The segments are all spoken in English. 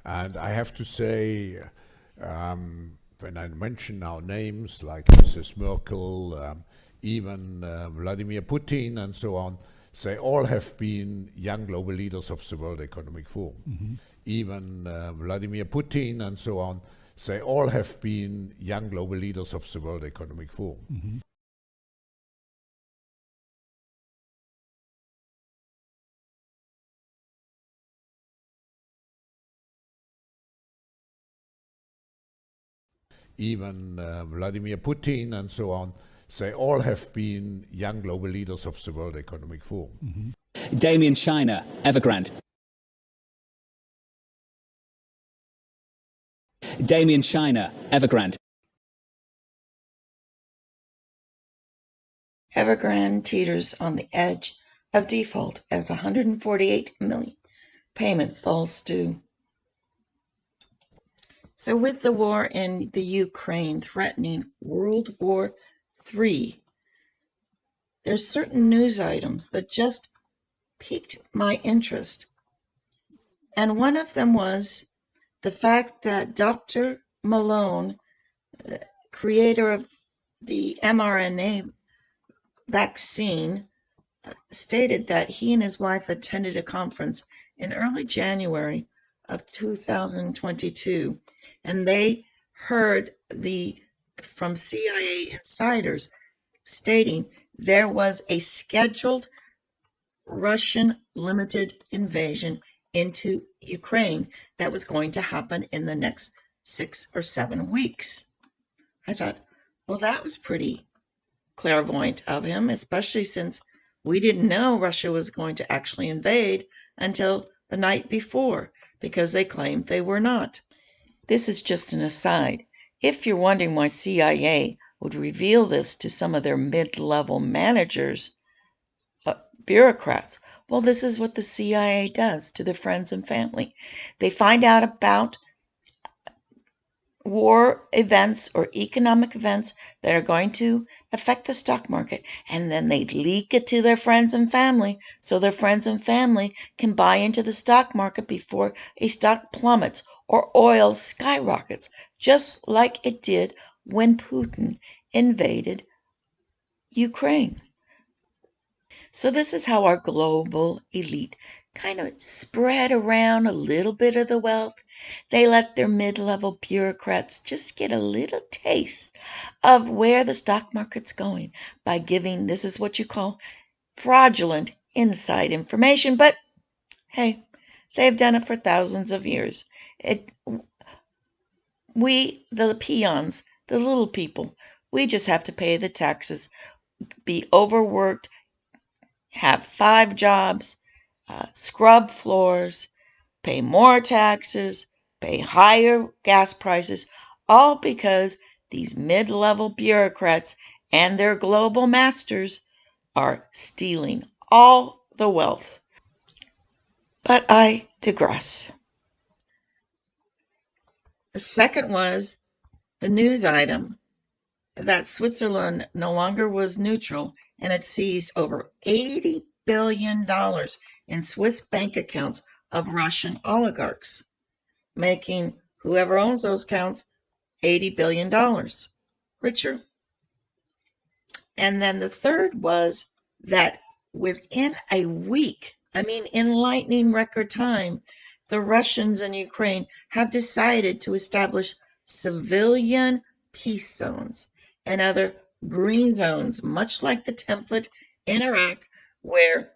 And I have to say, when I mention now names like Mrs. Merkel, even Vladimir Putin, and so on, they all have been young global leaders of the World Economic Forum. Even Vladimir Putin, and so on, they all have been young global leaders of the World Economic Forum. Even Vladimir Putin, and so on, they all have been young global leaders of the World Economic Forum. Damien Shiner, Evergrand. Damien Shiner, Evergrand. Evergrand teeters on the edge of default as 148 million payment falls due. So with the war in the Ukraine threatening World War III, there's certain news items that just piqued my interest. And one of them was the fact that Dr. Malone, creator of the mRNA vaccine, stated that he and his wife attended a conference in early January of 2022, and they heard from CIA insiders stating there was a scheduled Russian limited invasion into Ukraine that was going to happen in the next 6 or 7 weeks. I thought, well, that was pretty clairvoyant of him, especially since we didn't know Russia was going to actually invade until the night before, because they claimed they were not. This is just an aside. If you're wondering why CIA would reveal this to some of their mid-level managers, bureaucrats, well, this is what the CIA does to their friends and family. They find out about war events or economic events that are going to affect the stock market, and then they leak it to their friends and family so their friends and family can buy into the stock market before a stock plummets or oil skyrockets, just like it did when Putin invaded Ukraine. So this is how our global elite kind of spread around a little bit of the wealth. They let their mid-level bureaucrats just get a little taste of where the stock market's going by giving, this is what you call fraudulent inside information. But hey, they've done it for thousands of years. We, the peons, the little people, we just have to pay the taxes, be overworked, have 5 jobs, scrub floors, pay more taxes, pay higher gas prices, all because these mid-level bureaucrats and their global masters are stealing all the wealth. But I digress. The second was the news item that Switzerland no longer was neutral and had seized over $80 billion in Swiss bank accounts of Russian oligarchs, making whoever owns those accounts $80 billion richer. And then the third was that within a week, I mean, in lightning record time, the Russians and Ukraine have decided to establish civilian peace zones and other green zones, much like the template in Iraq, where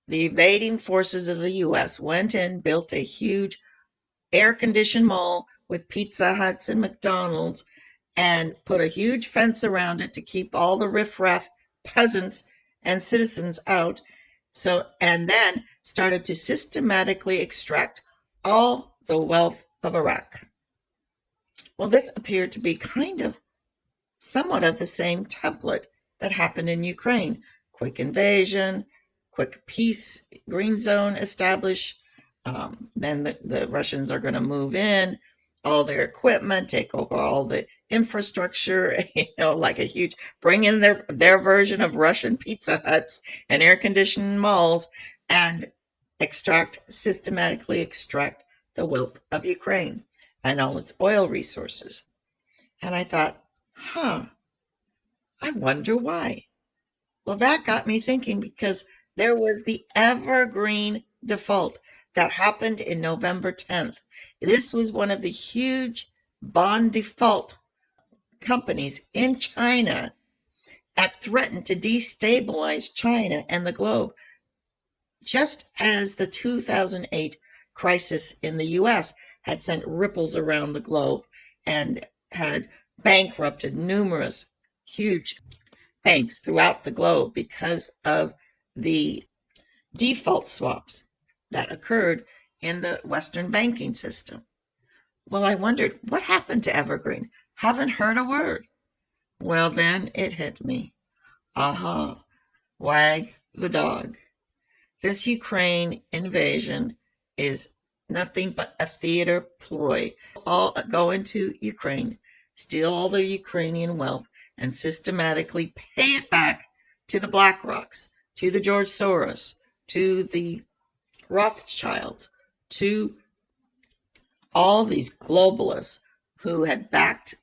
the invading forces of the U.S. went in, built a huge air-conditioned mall with Pizza Huts and McDonald's, and put a huge fence around it to keep all the riffraff peasants and citizens out. And then started to systematically extract all the wealth of Iraq. Well, this appeared to be kind of somewhat of the same template that happened in Ukraine. Quick invasion, quick peace, green zone established. Then the Russians are going to move in, all their equipment, take over all the infrastructure, like a huge, bring in their version of Russian Pizza Huts and air-conditioned malls, and systematically extract the wealth of Ukraine and all its oil resources. And I thought, I wonder why. Well, that got me thinking because there was the Evergreen default that happened in November 10th. This was one of the huge bond default companies in China that threatened to destabilize China and the globe, just as the 2008 crisis in the US had sent ripples around the globe and had bankrupted numerous huge banks throughout the globe because of the default swaps that occurred in the Western banking system. Well, I wondered, what happened to Evergreen? Haven't heard a word. Well, then it hit me. Aha, wag the dog. This Ukraine invasion is nothing but a theater ploy. All go into Ukraine, steal all the Ukrainian wealth, and systematically pay it back to the BlackRocks, to the George Soros, to the Rothschilds, to all these globalists who had backed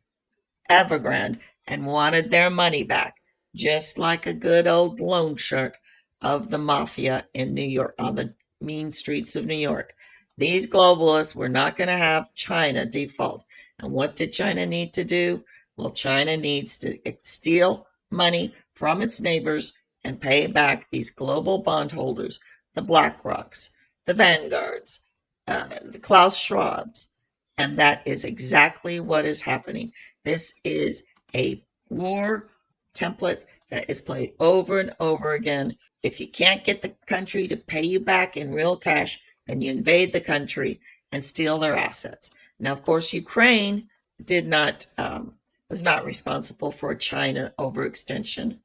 Evergrand and wanted their money back, just like a good old loan shark of the mafia in New York, on the mean streets of New York. These globalists were not going to have China default. And what did China need to do? Well, China needs to steal money from its neighbors and pay back these global bondholders, the BlackRocks, the Vanguards, the Klaus Schwabs. And that is exactly what is happening. This is a war template that is played over and over again. If you can't get the country to pay you back in real cash, then you invade the country and steal their assets. Now, of course, Ukraine was not responsible for China overextension,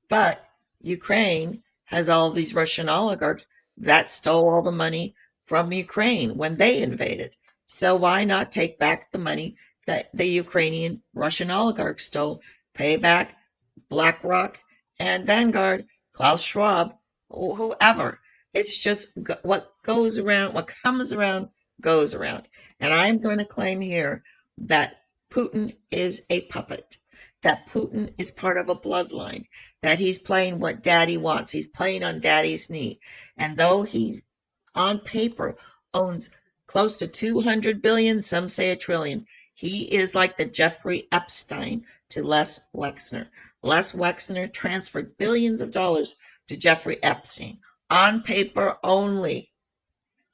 but Ukraine has all these Russian oligarchs that stole all the money from Ukraine when they invaded. So why not take back the money that the Ukrainian Russian oligarchs stole, pay back BlackRock and Vanguard, Klaus Schwab, whoever. It's just what goes around, what comes around, goes around. And I'm going to claim here that Putin is a puppet, that Putin is part of a bloodline, that he's playing what daddy wants. He's playing on daddy's knee. And though he's on paper owns close to 200 billion, some say a trillion, he is like the Jeffrey Epstein to Les Wexner. Les Wexner transferred billions of dollars to Jeffrey Epstein on paper only.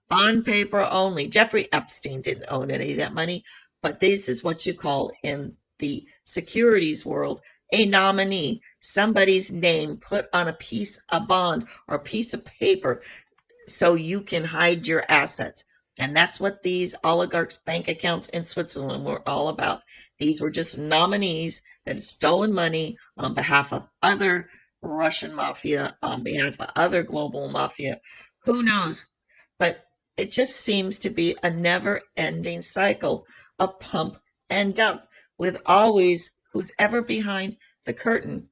On paper only. Jeffrey Epstein didn't own any of that money, but this is what you call in the securities world a nominee, somebody's name put on a piece of bond or a piece of paper so you can hide your assets. And that's what these oligarchs' bank accounts in Switzerland were all about. These were just nominees that had stolen money on behalf of other Russian mafia, on behalf of other global mafia. Who knows? But it just seems to be a never-ending cycle of pump and dump, with always who's ever behind the curtain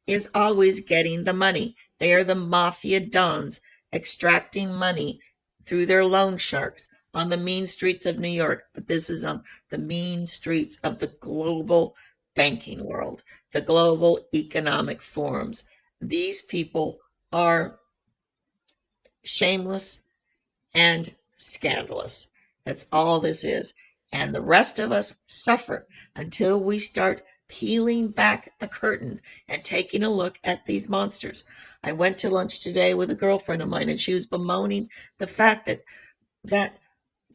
is always getting the money. They are the mafia dons extracting money through their loan sharks on the mean streets of New York. But this is on the mean streets of the global banking world, the global economic forums. These people are shameless and scandalous. That's all this is. And the rest of us suffer until we start peeling back the curtain and taking a look at these monsters. I went to lunch today with a girlfriend of mine, and she was bemoaning the fact that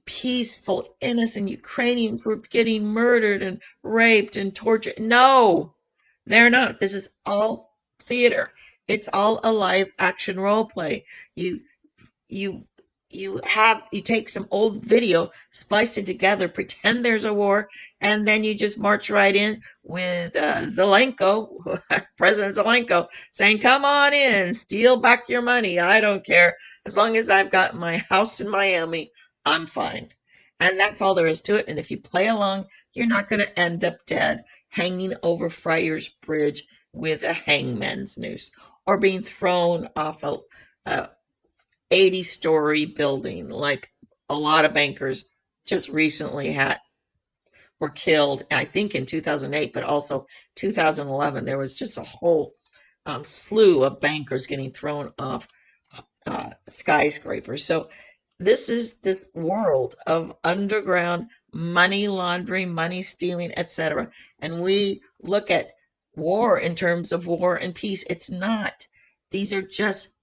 peaceful, innocent Ukrainians were getting murdered and raped and tortured. No, they're not. This is all theater. It's all a live action role play. You take some old video, splice it together, pretend there's a war, and then you just march right in with Zelenko, President Zelenko, saying, "Come on in, steal back your money. I don't care. As long as I've got my house in Miami, I'm fine." And that's all there is to it. And if you play along, you're not going to end up dead, hanging over Friar's Bridge with a hangman's noose, or being thrown off a 80-story building like a lot of bankers just recently were killed, I think in 2008, but also 2011. There was just a whole slew of bankers getting thrown off skyscrapers. So this is this world of underground money laundering, money stealing, etc. And we look at war in terms of war and peace. It's not. These are just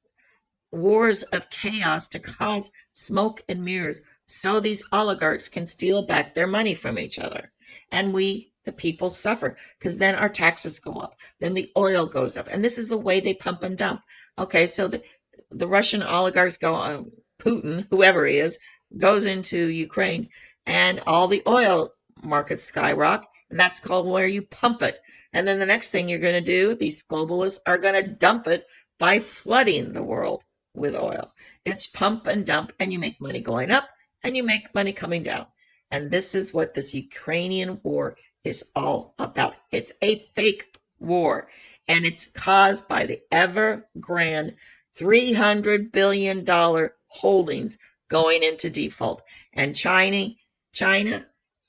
wars of chaos to cause smoke and mirrors so these oligarchs can steal back their money from each other. And we, the people, suffer because then our taxes go up, then the oil goes up. And this is the way they pump and dump. Okay, so the Russian oligarchs go on, Putin, whoever he is, goes into Ukraine, and all the oil markets skyrocket, and that's called where you pump it. And then the next thing you're going to do, these globalists are going to dump it by flooding the world with oil. It's pump and dump, and you make money going up, and you make money coming down. And this is what this Ukrainian war is all about. It's a fake war, and it's caused by the Evergrand $300 billion holdings going into default. And China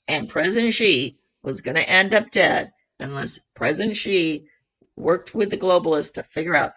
and President Xi was going to end up dead unless President Xi worked with the globalists to figure out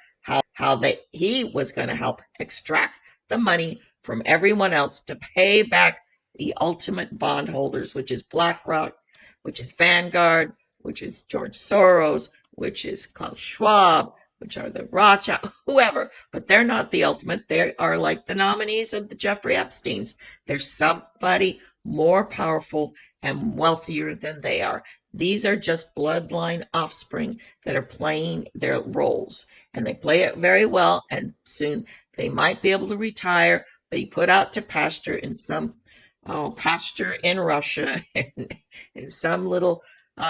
how he was going to help extract the money from everyone else to pay back the ultimate bondholders, which is BlackRock, which is Vanguard, which is George Soros, which is Klaus Schwab, which are the Rothschild, whoever, but they're not the ultimate. They are like the nominees of the Jeffrey Epsteins. There's somebody more powerful and wealthier than they are. These are just bloodline offspring that are playing their roles, and they play it very well, and soon they might be able to retire, be put out to pasture in some pasture in Russia, in some little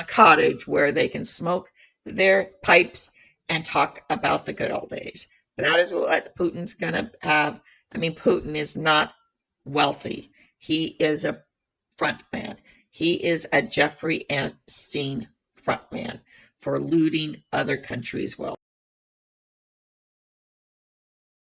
cottage where they can smoke their pipes and talk about the good old days. That is what Putin's going to have. I mean, Putin is not wealthy. He is a front man. He is a Jeffrey Epstein front man for looting other countries' wealth.